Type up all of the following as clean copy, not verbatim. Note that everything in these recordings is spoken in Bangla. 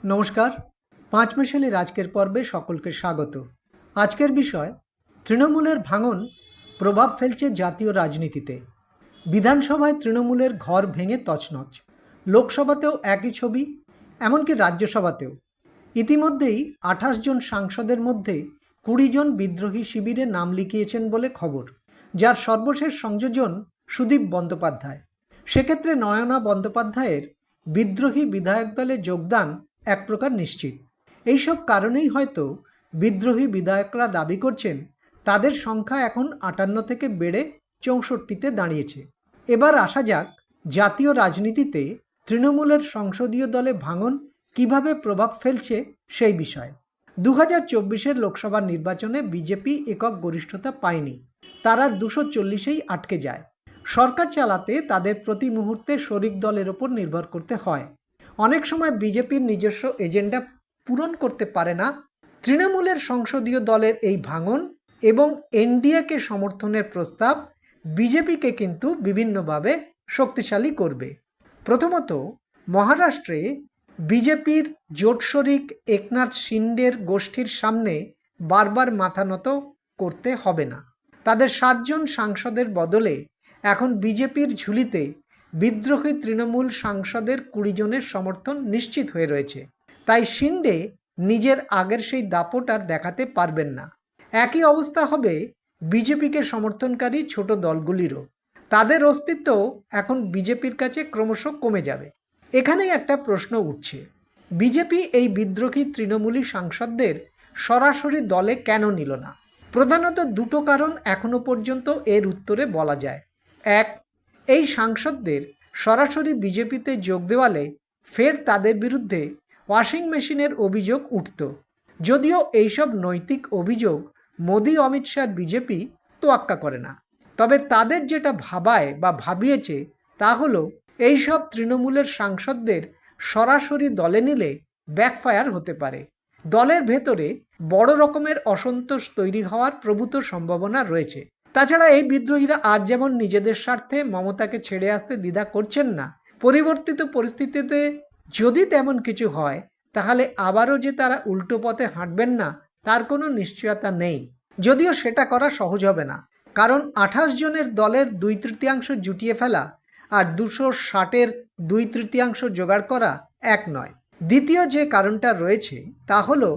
নমস্কার। পাঁচমিশালির আজকের পর্বে সকলকে স্বাগত। আজকের বিষয় তৃণমূলের ভাঙন প্রভাব ফেলছে জাতীয় রাজনীতিতে। বিধানসভায় তৃণমূলের ঘর ভেঙে তছনছ, লোকসভাতেও একই ছবি, এমনকি রাজ্যসভাতেও। ইতিমধ্যেই ২৮ জন সাংসদের মধ্যে ২০ জন বিদ্রোহী শিবিরে নাম লিখিয়েছেন বলে খবর, যার সর্বশেষ সংযোজন সুদীপ বন্দ্যোপাধ্যায়। সেক্ষেত্রে নয়না বন্দ্যোপাধ্যায়ের বিদ্রোহী বিধায়ক দলে যোগদান এক প্রকার নিশ্চিত। এইসব কারণেই হয়তো বিদ্রোহী বিধায়করা দাবি করছেন তাদের সংখ্যা এখন ৫৮ থেকে বেড়ে ৬৪তে দাঁড়িয়েছে। এবার আসা যাক জাতীয় রাজনীতিতে তৃণমূলের সংসদীয় দলে ভাঙন কিভাবে প্রভাব ফেলছে সেই বিষয়ে। ২০২৪-এর লোকসভা নির্বাচনে বিজেপি একক গরিষ্ঠতা পায়নি, তারা ২৪০-এই আটকে যায়। সরকার চালাতে তাদের প্রতি মুহূর্তে শরিক দলের ওপর নির্ভর করতে হয়। অনেক সময় বিজেপির নিজস্ব এজেন্ডা পূরণ করতে পারে না। তৃণমূলের সংসদীয় দলের এই ভাঙন এবং এনডিএকে সমর্থনের প্রস্তাব বিজেপিকে কিন্তু বিভিন্নভাবে শক্তিশালী করবে। প্রথমত, মহারাষ্ট্রে বিজেপির জোট শরিক একনাথ শিন্ডের গোষ্ঠীর সামনে বারবার মাথা নত করতে হবে না। তাদের ৭ জন সাংসদের বদলে এখন বিজেপির ঝুলিতে বিদ্রোহী তৃণমূল সাংসদের ২০ জনের সমর্থন নিশ্চিত হয়ে রয়েছে। তাই শিন্ডে নিজের আগের সেই দাপট আর দেখাতে পারবেন না। একই অবস্থা হবে বিজেপিকে সমর্থনকারী ছোট দলগুলিরও। তাদের অস্তিত্ব এখন বিজেপির কাছে ক্রমশ কমে যাবে। এখানেই একটা প্রশ্ন উঠছে, বিজেপি এই বিদ্রোহী তৃণমূলী সাংসদদের সরাসরি দলে কেন নিল না? প্রধানত দুটো কারণ এখনো পর্যন্ত এর উত্তরে বলা যায়। এক, এই সাংসদদের সরাসরি বিজেপিতে যোগ দেওয়ালে ফের তাদের বিরুদ্ধে ওয়াশিং মেশিনের অভিযোগ উঠত। যদিও এইসব নৈতিক অভিযোগ মোদি অমিত শাহর বিজেপি তোয়াক্কা করে না। তবে তাদের যেটা ভাবায় বা ভাবিয়েছে তা হলো এইসব তৃণমূলের সাংসদদের সরাসরি দলে নিলে ব্যাকফায়ার হতে পারে। দলের ভেতরে বড় রকমের অসন্তোষ তৈরি হওয়ার প্রভূত সম্ভাবনা রয়েছে। তাছাড়া এই বিদ্রোহীরা আর যেমন নিজেদের স্বার্থে মমতাকে ছেড়ে আসতে দ্বিধা করছেন না, পরিবর্তিত পরিস্থিতিতে যদি তেমন কিছু হয় তাহলে আবারও যে তারা উল্টো পথে হাঁটবেন না তার কোনো নিশ্চয়তা নেই। যদিও সেটা করা সহজ হবে না, কারণ ২৮ জনের দলের ২/৩ জুটিয়ে ফেলা আর ২৬০-এর ২/৩ জোগাড় করা এক নয়। দ্বিতীয় যে কারণটা রয়েছে তা হলো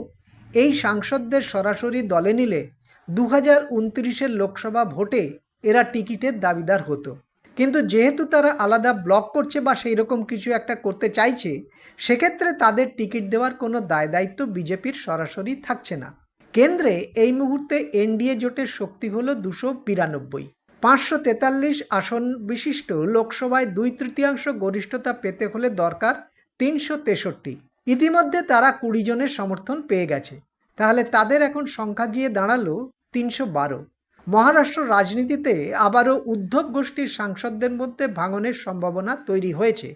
এই সাংসদদের সরাসরি দলে নিলে ২০২৯-এর লোকসভা ভোটে এরা টিকিটের দাবিদার হতো। কিন্তু যেহেতু তারা আলাদা ব্লক করছে বা সেই রকম কিছু একটা করতে চাইছে, সেক্ষেত্রে তাদের টিকিট দেওয়ার কোনো দায় দায়িত্ব বিজেপির সরাসরি থাকছে না। কেন্দ্রে এই মুহূর্তে এনডিএ জোটের শক্তি হলো ২৯২, ৫৪৩ আসন বিশিষ্ট লোকসভায় ২/৩ গরিষ্ঠতা পেতে হলে দরকার ৩৬৩। ইতিমধ্যে তারা ২০ জনের সমর্থন পেয়ে গেছে। তাহলে তাদের এখন সংখ্যা গিয়ে দাঁড়ালো ৩১২। মহারাষ্ট্র রাজনীতিতে আবারও উদ্ধব গোষ্ঠীর সাংসদদের মধ্যে ভাঙনের সম্ভাবনা তৈরি হয়েছে।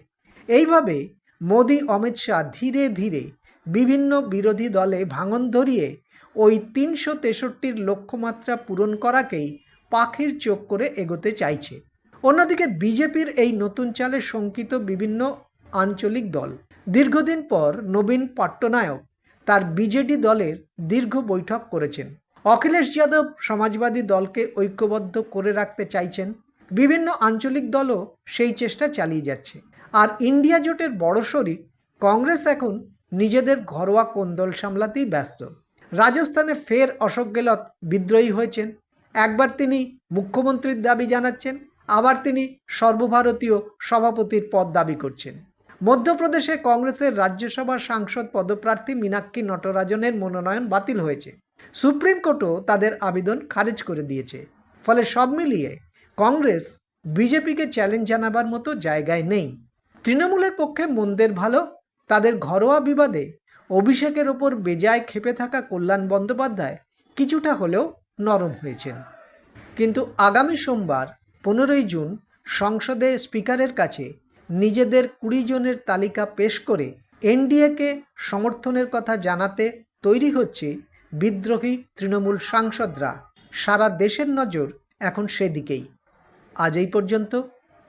এইভাবে মোদি অমিত শাহ ধীরে ধীরে বিভিন্ন বিরোধী দলে ভাঙন ধরিয়ে ওই ৩৬৩-র লক্ষ্যমাত্রা পূরণ করাকেই পাখির চোখ করে এগোতে চাইছে। অন্যদিকে বিজেপির এই নতুন চালে শঙ্কিত বিভিন্ন আঞ্চলিক দল। দীর্ঘদিন পর নবীন পট্টনায়ক তার বিজেডি দলের দীর্ঘ বৈঠক করেছেন। অখিলেশ যাদব সমাজবাদী দলকে ঐক্যবদ্ধ করে রাখতে চাইছেন। বিভিন্ন আঞ্চলিক দলও সেই চেষ্টা চালিয়ে যাচ্ছে। আর ইন্ডিয়া জোটের বড় শরিক কংগ্রেস এখন নিজেদের ঘরোয়া কোন্দল সামলাতেই ব্যস্ত। রাজস্থানে ফের অশোক গেহলট বিদ্রোহী হয়েছেন। একবার তিনি মুখ্যমন্ত্রীর দাবি জানাচ্ছেন, আবার তিনি সর্বভারতীয় সভাপতির পদ দাবি করছেন। মধ্যপ্রদেশে কংগ্রেসের রাজ্যসভার সাংসদ পদপ্রার্থী মীনাক্ষী নটরাজনের মনোনয়ন বাতিল হয়েছে। সুপ্রিম কোর্টও তাদের আবেদন খারিজ করে দিয়েছে। ফলে সব মিলিয়ে কংগ্রেস বিজেপিকে চ্যালেঞ্জ জানাবার মতো জায়গায় নেই। তৃণমূলের পক্ষে মন্দের ভালো, তাদের ঘরোয়া বিবাদে অভিষেকের ওপর বেজায় ক্ষেপে থাকা কল্যাণ বন্দ্যোপাধ্যায় কিছুটা হলেও নরম হয়েছেন। কিন্তু আগামী সোমবার ১৫ই জুন সংসদে স্পিকারের কাছে নিজেদের ২০ জনের তালিকা পেশ করে এনডিএকে সমর্থনের কথা জানাতে তৈরি হচ্ছে বিদ্রোহী তৃণমূল সাংসদরা। সারা দেশের নজর এখন সেদিকেই। আজ এই পর্যন্ত।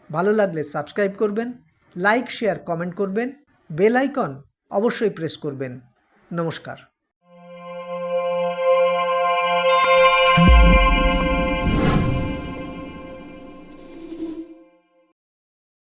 ভালো লাগলে সাবস্ক্রাইব করবেন, লাইক শেয়ার কমেন্ট করবেন, বেল আইকন অবশ্যই প্রেস করবেন। নমস্কার।